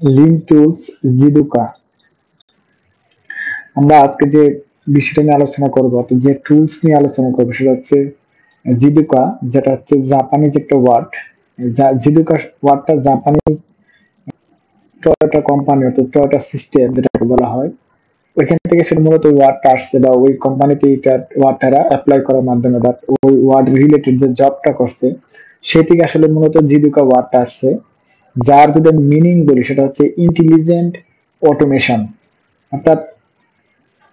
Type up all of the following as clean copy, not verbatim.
Lin tools জিডুকা। আমরা আজকে যে বিষয়টা নিয়ে আলোচনা করবো অর্থাৎ যে টুলস নিয়ে আলোচনা করবো সেটা হচ্ছে জিডুকা, যেটা হচ্ছে জাপানিজ একটা ওয়ার্ড। জিডুকা ওয়ার্ডটা জাপানিজ টয়োটা কোম্পানি অর্থাৎ টয়োটা সিস্টেম যেটাকে বলা হয়, ওইখান থেকে সেটা মূলত ওয়ার্ডটা আসছে বা ওই কোম্পানিতে এটা ওয়ার্ডটা অ্যাপ্লাই করার মাধ্যমে বা ওই ওয়ার্ড রিলেটেড যে জবটা করছে সেই থেকে আসলে মূলত জিডুকা ওয়ার্ডটা আসছে। যার যদি মিনিং বলি সেটা হচ্ছে ইন্টেলিজেন্ট অটোমেশন, অর্থাৎ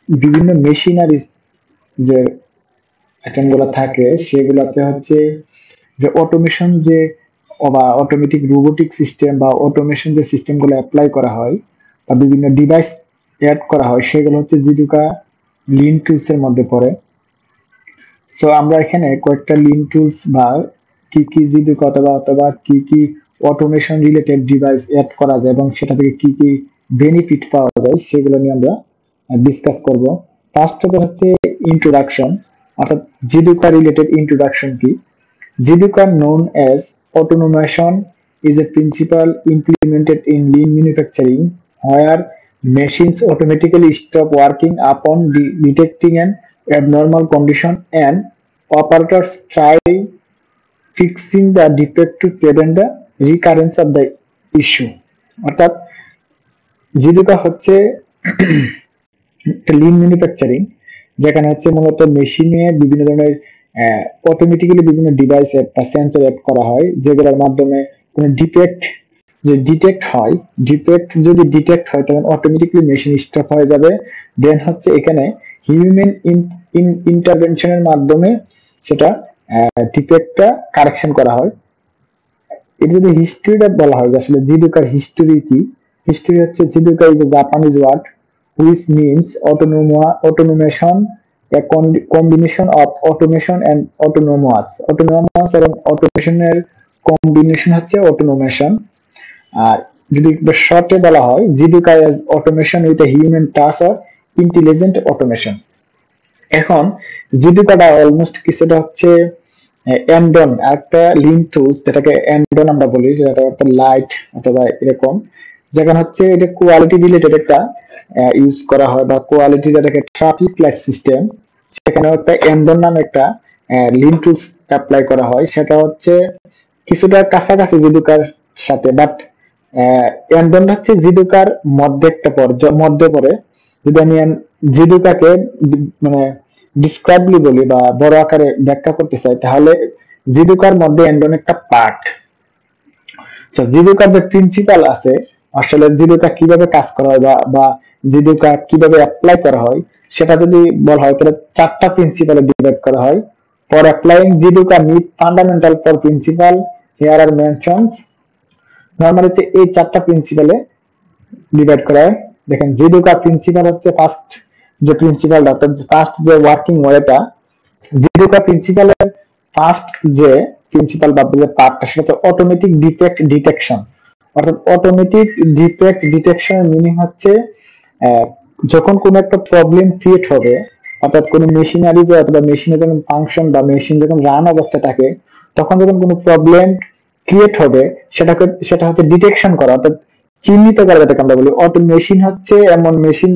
বিভিন্ন মেশিনারিজ যে আইটেমগুলো থাকে সেগুলোতে হচ্ছে যে অটোমেশন যে বা অটোমেটিক রোবোটিক সিস্টেম বা অটোমেশন যে সিস্টেমগুলো অ্যাপ্লাই করা হয় বা বিভিন্ন ডিভাইস অ্যাড করা হয় সেগুলো হচ্ছে জিডুকা লিন টুলস এর মধ্যে পড়ে। সো আমরা এখানে কয়েকটা লিন টুলস বা কি কি জিডুকা অথবা অথবা কি কি অটোমেশন রিলেটেড ডিভাইস অ্যাড করা যায় এবং সেটা থেকে কি কি বেনিফিট পাওয়া যায় সেগুলো নিয়ে আমরা ডিসকাস করব। ফার্স্ট অফ অল হচ্ছে ইন্ট্রোডাকশন, অর্থাৎ জিডুকা রিলেটেড ইন্ট্রোডাকশন কি। জিডুকা known as automation is a principle implemented in lean manufacturing where machines automatically stop working upon detecting an abnormal condition and operators try fixing the defect to prevent the recurrence of the issue। অর্থাৎ জিডুকা হচ্ছে Lin manufacturing, যেখানে হচ্ছে মূলত মেশিনে বিভিন্ন ধরনের automatically বিভিন্ন device বা সেন্সর অ্যাড করা হয় যেগুলোর মাধ্যমে কোনো ডিফেক্ট যে ডিফেক্ট যদি ডিটেক্ট হয় তখন অটোমেটিক্যালি মেশিন স্টপ হয়ে যাবে। দেন হচ্ছে এখানে হিউম্যান ইন্টারভেনশনের মাধ্যমে সেটা ডিফেক্টটা কারেকশন করা হয়। এটা যদি হিস্ট্রিটা বলা হয় যে আসলে জিডুকার হিস্টরি কি, হিস্টরি হচ্ছে jidoka is a Japanese word which means automation, a combination of automation and autonomous এবং অটোমেশনের কম্বিনেশন হচ্ছে অটোনোমেশন। আর যদি শর্টে বলা হয় jidoka is automation with a human touch or intelligent automation. এখন জিডুকাটা অলমোস্ট কিছুটা হচ্ছে এন্ডন, একটা লিন টুলস যেটাকে এন্ডন আমরা বলি, যেটা অর্থাৎ লাইট অথবা এরকম, যেখানে হচ্ছে এটা কোয়ালিটি রিলেটেড একটা ইউজ করা হয় বা কোয়ালিটি যেটাকে ট্রাফিক লাইট সিস্টেম, সেখানে একটা এন্ডন নামে একটা লিন টুলস অ্যাপ্লাই করা হয়। সেটা হচ্ছে কিছুটা কাছাকাছি জিডুকার সাথে, বাট এন্ডন হচ্ছে জিডুকার মধ্যে একটা মধ্যে পড়ে। যদি আমি জিডুকাকে মানে ডিসক্রাইবলি বলি বা বড় আকারে ব্যাখ্যা করতে চাই তাহলে জিডুকার মধ্যে এন্ডন একটা পার্ট। জিডুকার যে প্রিন্সিপাল আছে আসলে জিডুকা কিভাবে কাজ করা হয় বা জিডুকা কিভাবে অ্যাপ্লাই করা হয় সেটা যদি বলা হয় তাহলে চারটা প্রিন্সিপালে ডিভাইড করা হয়। For applying jidoka need fundamental four principle here are mentions. Normal হচ্ছে এই চারটা প্রিন্সিপালে ডিভাইড করা হয়। দেখেন জিডুকা প্রিন্সিপাল হচ্ছে ফার্স্ট যে প্রিন্সিপালটা অর্থাৎ ফার্স্ট যে ওয়ার্কিং ওয়েটা, জিডুকা প্রিন্সিপালের ফার্স্ট যে প্রিন্সিপাল বা যে পার্টটা সেটা হচ্ছে অটোমেটিক ডিফেক্ট ডিটেকশন। অর্থাৎ অটোমেটিক ডিফেক্ট ডিটেকশন মিনিং হচ্ছে যখন কোনো একটা প্রবলেম ক্রিয়েট হবে অর্থাৎ কোনো মেশিনারিজে অথবা মেশিনের যখন ফাংশন বা মেশিন যখন রান অবস্থায় থাকে তখন যখন কোনো প্রবলেম ক্রিয়েট হবে সেটা হচ্ছে ডিটেকশন করা অর্থাৎ চিহ্নিত করা, যেটাকে আমরা বলি। মেশিন হচ্ছে এমন মেশিন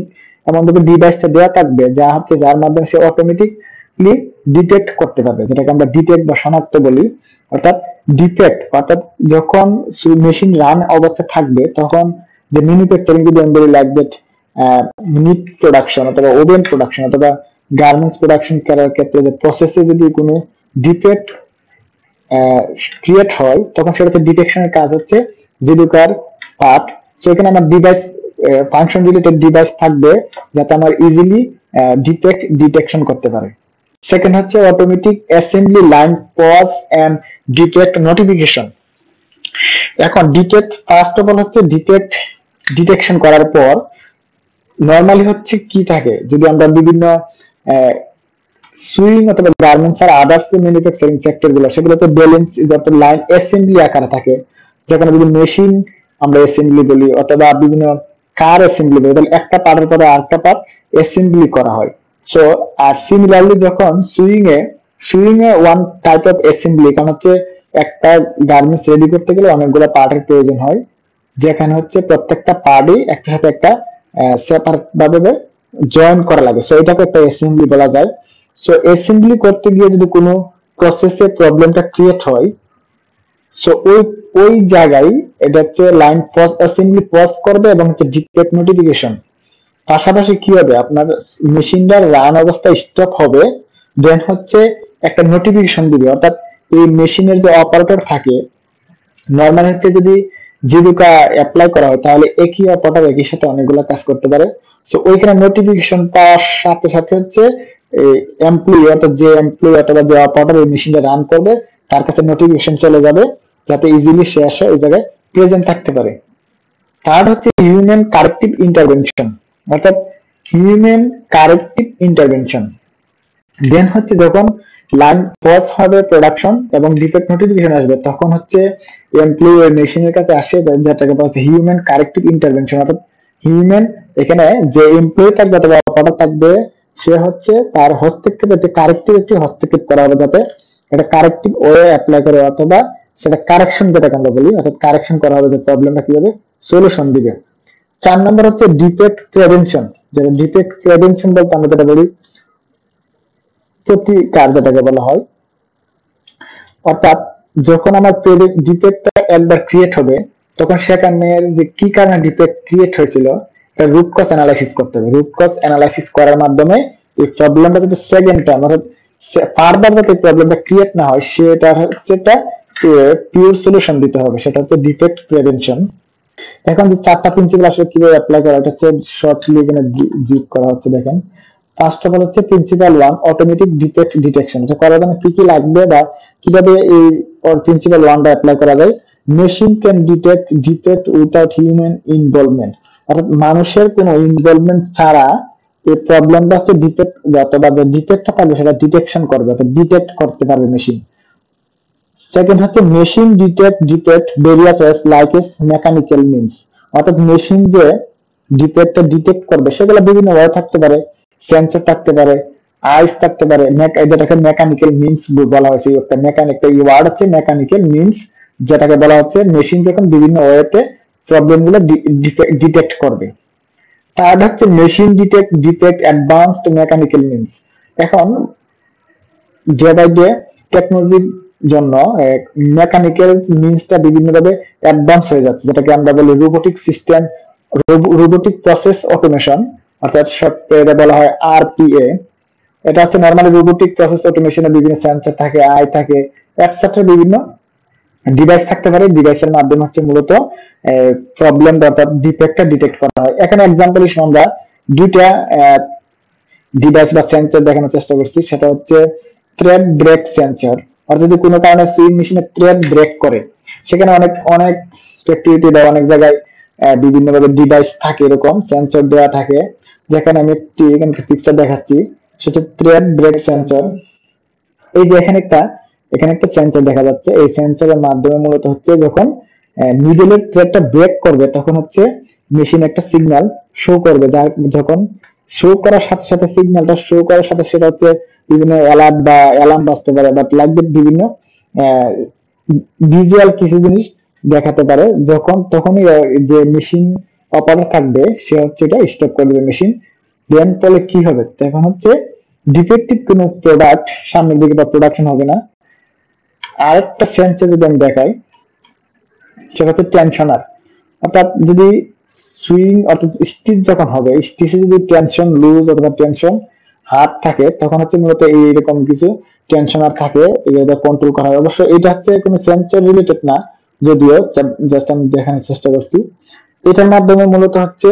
এমন ভাবে ডিভাইসটা দেওয়া থাকবে যা হচ্ছে যার মাধ্যমে সে অটোমেটিকলি ডিটেক্ট করতে পারবে, যেটাকে আমরা ডিটেক্ট বা শনাক্ত বলি। অর্থাৎ ডিফেক্ট অর্থাৎ যখন মেশিন রান অবস্থা থাকবে তখন যে ম্যানুফ্যাকচারিং যদি আমি বলি লাইক দ্যাট মিট প্রোডাকশন অথবা ওভেন প্রোডাকশন অথবা গার্মেন্টস প্রোডাকশন করার ক্ষেত্রে যে প্রসেসে যদি কোনো ডিফেক্ট ক্রিয়েট হয় তখন সেটা হচ্ছে ডিটেকশনের কাজ হচ্ছে জিডুকার পার্ট। সো এখানে আমার ডিভাইস ফাংশন রিলেটেড ডিভাইস থাকবে যাতে আমার ইজিলি ডিফেক্ট ডিটেকশন করতে পারে। সেকেন্ড হচ্ছে automatic assembly line pause and defect notification. এখন ডিটেক্ট ফার্স্ট অফ অল হচ্ছে ডিটেক্ট ডিটেকশন করার পর নরমালি হচ্ছে কি থাকে, যদি আমরা বিভিন্ন সুইং অথবা গার্মেন্টস আর আদার্স ম্যানুফ্যাকচারিং সেক্টর গুলো সেগুলো হচ্ছে ব্যালেন্স যত লাইন অ্যাসেম্বলি আকারে থাকে, যেখানে যদি মেশিন আমরা অ্যাসেম্বলি বলি অথবা বিভিন্ন কার অ্যাসেম্বলি বলি তাহলে একটা পার্টের পরে আরেকটা পার্ট অ্যাসেম্বলি করা হয়। সো আর সিমিলারলি যখন swing A one type of assembly, কারণ হচ্ছে একটা গার্মেন্টস রেডি করতে গেলে অনেকগুলো পার্টের প্রয়োজন হয়। যেখানে হচ্ছে প্রত্যেকটা পার্টই একটা সাথে একটা সেপারেট ভাবে জয়েন করা লাগে, সো এটাকে একটা অ্যাসেম্বলি বলা যায়। সো অ্যাসেম্বলি করতে গিয়ে যদি কোনো প্রসেসে প্রবলেমটা ক্রিয়েট হয়, সো ওই জায়গায় এটা হচ্ছে লাইন পজ অ্যাসেম্বলি পজ করবে এবং হচ্ছে ডিটেক্ট নোটিফিকেশন। পাশাপাশি কি হবে, আপনার মেশিনটা রান অবস্থায় স্টপ হবে, দেন হচ্ছে একটা নোটিফিকেশন দিবে। অর্থাৎ এই মেশিনের যে অপারেটর থাকে, নর্মাল হচ্ছে যদি জীবিকা অ্যাপ্লাই করা হয় তাহলে একই অপারেটর একই সাথে অনেকগুলো কাজ করতে পারে। সো ওইখানে নোটিফিকেশন পাওয়ার সাথে সাথে হচ্ছে এমপ্লয়ি অর্থাৎ যে এমপ্লয়ি অথবা যে অপারেটর এই মেশিনটা রান করবে তার কাছে নোটিফিকেশন চলে যাবে, যাতে ইজিলি সে আসে ওই জায়গায় প্রেজেন্ট থাকতে পারে। থার্ড হচ্ছে হিউম্যান কারেক্টিভ ইন্টারভেনশন, অর্থাৎ হিউম্যান কারেক্টিভ ইন্টারভেনশন। দেন হচ্ছে যখন লাইন পজ হবে প্রোডাকশন এবং ডিফেক্ট নোটিফিকেশন আসবে, তখন হচ্ছে এমপ্লয়ি ওই মেশিনের কাছে আসে, যেটাকে বলা হচ্ছে হিউম্যান কারেক্টিভ ইন্টারভেনশন। অর্থাৎ হিউম্যান এখানে যে এমপ্লয়ি থাকবে অথবা অপারেটর থাকবে, সে হচ্ছে তার হস্তক্ষেপে কারেক্টিভ একটি হস্তক্ষেপ করা হবে, যাতে এটা কারেক্টিভ ওয়ে অ্যাপ্লাই করে অথবা সেটা কারেকশন যেটাকে আমরা বলি, অর্থাৎ কারেকশন করা হবে যে প্রবলেমটা কিভাবে সলিউশন দিবে। 4 নম্বর হচ্ছে ডিফেক্ট প্রিভেনশন। যেটা ডিফেক্ট প্রিভেনশন বলতে আমরা যেটা বলি প্রতিকার যেটাকে বলা হয়। অর্থাৎ যখন আমার ডিফেক্টটা একবার ক্রিয়েট হবে, তখন সেখানে যে কি কারণে ডিফেক্ট ক্রিয়েট হয়েছিল এটা রুট কজ অ্যানালাইসিস করতে হবে। রুট কজ অ্যানালাইসিস করার মাধ্যমে এই প্রবলেমটা যদি সেকেন্ড টাইম অর্থাৎ ফার্দার যাতে প্রবলেমটা ক্রিয়েট না হয়, সেটা হচ্ছে একটা পিওর সলিউশন দিতে হবে, সেটা হচ্ছে ডিফেক্ট প্রিভেনশন। এখন যে 4টা প্রিন্সিপাল আসলে কিভাবে অ্যাপ্লাই করা, এটা হচ্ছে শর্টলি এখানে ব্রিফ করা হচ্ছে। দেখেন, ফার্স্ট অফ অল হচ্ছে প্রিন্সিপাল 1 অটোমেটিক ডিফেক্ট ডিটেকশন। এটা করার জন্য কি কি লাগবে বা কিভাবে এই প্রিন্সিপাল 1টা অ্যাপ্লাই করা যায়। Machine can detect defect without human involvement, অর্থাৎ মানুষের কোনো ইনভলভমেন্ট ছাড়া এই প্রবলেমটা হচ্ছে ডিটেক্ট, অথবা যে ডিফেক্টটা থাকবে সেটা ডিটেকশন করবে, অর্থাৎ ডিটেক্ট করতে পারবে মেশিন। সেকেন্ড হচ্ছে machine detect various like S mechanical means, অর্থাৎ মেশিন যে ডিফেক্টটা ডিটেক্ট করবে সেগুলো বিভিন্ন ওয়ে থাকতে পারে, সেন্সর থাকতে পারে, আইস থাকতে পারে, যেটাকে মেকানিক্যাল মিনস বলা হয়েছে। একটা মেকানিক্যাল ওয়ার্ড হচ্ছে মেকানিক্যাল মিনস, যেটাকে বলা হচ্ছে মেশিন যখন বিভিন্ন ওয়েতে প্রবলেমগুলো ডিটেক্ট করবে। থার্ড হচ্ছে machine detect advanced mechanical means. এখন ডে বাই ডে টেকনোলজির জন্য মেকানিক্যাল মিনসটা বিভিন্নভাবে অ্যাডভান্স হয়ে যাচ্ছে, যেটাকে আমরা বলি robotic system, robotic process automation, অর্থাৎ এটা বলা হয় আরপিএ। এটা হচ্ছে নরমালি রোবোটিক প্রসেস অটোমেশনে বিভিন্ন সেন্সর থাকে, আই থাকে, এটসেট্রা বিভিন্ন ডিভাইস থাকতে পারে। ডিভাইসের মাধ্যমে হচ্ছে মূলত প্রবলেম অর্থাৎ ডিফেক্টটা ডিটেক্ট করা হয়। এখানে এক্সাম্পল হিসেবে আমরা দুইটা ডিভাইস বা সেন্সর দেখানোর চেষ্টা করছি। সেটা হচ্ছে থ্রেড ব্রেক সেন্সর, অর্থাৎ যদি কোনো কারণে সুইং মেশিনে থ্রেড ব্রেক করে, সেখানে অনেক অনেক ফ্যাক্টরিতে বা অনেক জায়গায় বিভিন্নভাবে ডিভাইস থাকে, এরকম সেন্সর দেওয়া থাকে। যেখানে আমি একটি এখানে পিকচার দেখাচ্ছি, সেটা থ্রেড ব্রেক সেন্সর। এই যে এখানে একটা সেন্সর দেখা যাচ্ছে। এই সেন্সরের মাধ্যমে মূলত হচ্ছে যখন নিডলের থ্রেডটা ব্রেক করবে, তখন হচ্ছে মেশিন একটা সিগন্যাল শো করবে, যার যখন শো করার সাথে সাথে সিগন্যালটা শো করার সাথে সেটা হচ্ছে বিভিন্ন অ্যালার্ট বা অ্যালার্ম বাজতে পারে, বাট লাইক দ্যাট বিভিন্ন ভিজুয়াল কিছু জিনিস দেখাতে পারে। তখনই যে মেশিন অপারেটর থাকবে সে হচ্ছে এটা স্টপ করে দেবে মেশিন। দেন ফলে কি হবে, তখন হচ্ছে ডিফেক্টিভ কোনো প্রোডাক্ট সামনের দিকে বা প্রোডাকশন হবে না। আরেকটা সেন্সর যদি আমি দেখাই, সেটা হচ্ছে টেনশনার। অর্থাৎ যদি সুইং অর্থাৎ স্টিচ যখন হবে, স্টিচে যদি টেনশন লুজ অথবা টেনশন হার্ড থাকে, তখন হচ্ছে মূলত এইরকম কিছু টেনশনার থাকে, এটা কন্ট্রোল করা হয়। অবশ্য এটা হচ্ছে কোনো সেন্সর রিলেটেড না, যদিও জাস্ট আমি দেখানোর চেষ্টা করছি। এটার মাধ্যমে মূলত হচ্ছে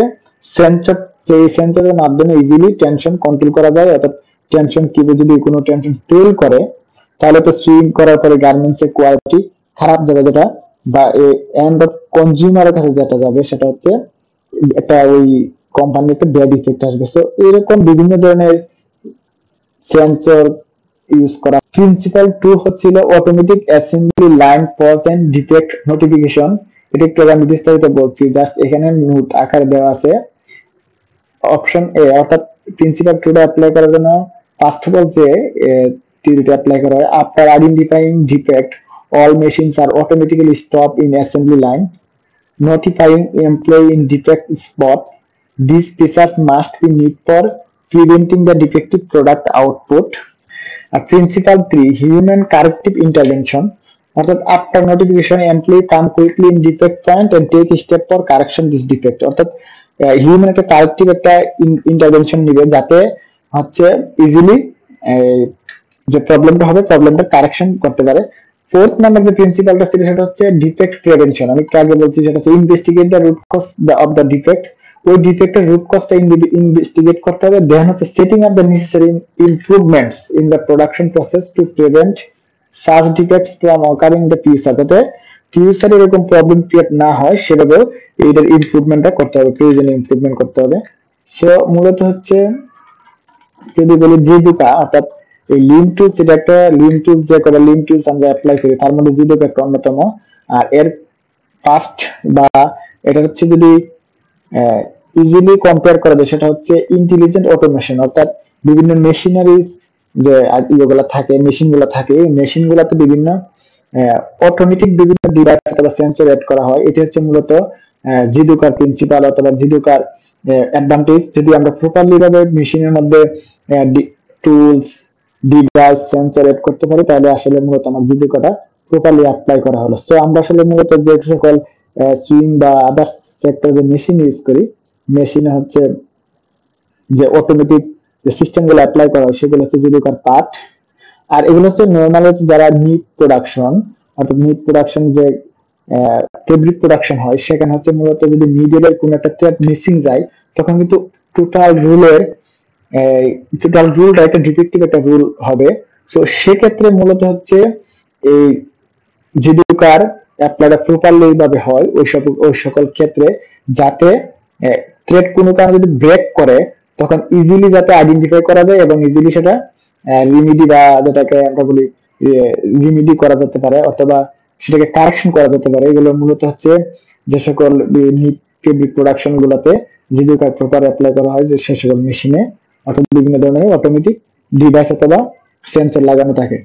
সেন্সর, এই সেন্সরের মাধ্যমে ইজিলি টেনশন কন্ট্রোল করা যায়। অর্থাৎ টেনশন কিভাবে যদি কোনো টেনশন ফেল করে, তাহলে তো সুইং করার পরে গার্মেন্টস এর কোয়ালিটি খারাপ যাবে, যেটা বা এন্ড অফ কনজিউমারের কাছে যেটা যাবে সেটা হচ্ছে একটা ওই কোম্পানির একটা ব্যাড ইফেক্ট আসবে। সো এরকম বিভিন্ন ধরনের সেন্সর ইউজ করা। প্রিন্সিপাল 2 হচ্ছিল automatic assembly line pause and defect notification. এটা একটু আমি বিস্তারিত বলছি, জাস্ট এখানে নোট আকারে দেওয়া আছে। অপশন এ, অর্থাৎ প্রিন্সিপাল 2টা অ্যাপ্লাই করার জন্য ফার্স্ট অফ অল যে থিওরিটা অ্যাপ্লাই করা হয়, after identifying defect all machines are automatically stopped in assembly line. notifying employee in defect spot. These features must be neat for preventing the defective product output. Principle 3, human corrective intervention. অর্থাৎ after notification employee come quickly in defect point and take step for correction this defect. অর্থাৎ human একটা corrective একটা intervention নিবে যাতে হচ্ছে easily যে প্রবলেমটা হবে প্রবলেমটা কারেকশন করতে পারে। ফোর্থ নাম্বার যে প্রিন্সিপালটা ছিল সেটা হচ্ছে ডিফেক্ট প্রিভেনশন। আমি একটু আগে বলছি সেটা হচ্ছে investigate the root cause of the defect. ওই ডিফেক্টের রুট কজটা ইনভেস্টিগেট করতে হবে। দেন হচ্ছে setting up the necessary improvements in the production process to prevent such defects from occurring in the future, যাতে ফিউচারে এরকম প্রবলেম ক্রিয়েট না হয় সেভাবেও এইটার ইমপ্রুভমেন্টটা করতে হবে, প্রয়োজনীয় ইমপ্রুভমেন্ট করতে হবে। সো মূলত হচ্ছে যদি বলি জিডুকা অর্থাৎ এই লিম টুলস, এটা একটা লিম টুলস যে করে লিম টুলস আমরা অ্যাপ্লাই করি তার মধ্যে জিডুকা একটা অন্যতম। আর এর ফার্স্ট বা এটা হচ্ছে যদি ইজিলি কম্পেয়ার করা যায় সেটা হচ্ছে ইন্টেলিজেন্ট অটোমেশন। অর্থাৎ বিভিন্ন মেশিনারিজ যে ইয়েগুলো থাকে, মেশিনগুলো থাকে, এই মেশিনগুলোতে বিভিন্ন অটোমেটিক বিভিন্ন ডিভাইস অথবা সেন্সর এড করা হয়। এটা হচ্ছে মূলত জিডুকার প্রিন্সিপাল অথবা জিডুকার অ্যাডভান্টেজ। যদি আমরা প্রপারলি ভাবে মেশিনের মধ্যে টুলস, ডিভাইস, সেন্সর এড করতে পারি তাহলে আসলে মূলত আমার জিডুকাটা প্রপারলি অ্যাপ্লাই করা হলো। সো আমরা আসলে মূলত যে সকল সুইং বা আদার্স সেক্টর যে মেশিন ইউজ করি, মেশিনে হচ্ছে যে অটোমেটিক যে সিস্টেম গুলো অ্যাপ্লাই করা হয় সেগুলো হচ্ছে জিডুকার পার্ট। আর এগুলো হচ্ছে নর্মাল হচ্ছে যারা নিট প্রোডাকশন অর্থাৎ নিট প্রোডাকশন যে ফেব্রিক প্রোডাকশন হয় সেখানে হচ্ছে মূলত যদি নিডেলের কোন একটা থ্রেড মিসিং যায় তখন কিন্তু টোটাল রুলটা একটা ডিফেক্টিভ একটা রুল হবে। সো সেক্ষেত্রে মূলত হচ্ছে এই জিডুকার অ্যাপ্লাইটা প্রপারলি ভাবে হয় ওই সকল ক্ষেত্রে, যাতে থ্রেড কোনো কারণে যদি ব্রেক করে তখন ইজিলি যাতে আইডেন্টিফাই করা যায় এবং ইজিলি সেটা রিমিডি বা যেটাকে আমরা বলি রিমিডি করা যেতে পারে অথবা সেটাকে কারেকশন করা যেতে পারে। এগুলো মূলত হচ্ছে যে সকল নিট ফেব্রিক প্রোডাকশন গুলোতে জিডুকার প্রপার অ্যাপ্লাই করা হয় যে সে সকল মেশিনে অথবা বিভিন্ন ধরনের অটোমেটিক ডিভাইস অথবা সেন্সর লাগানো থাকে।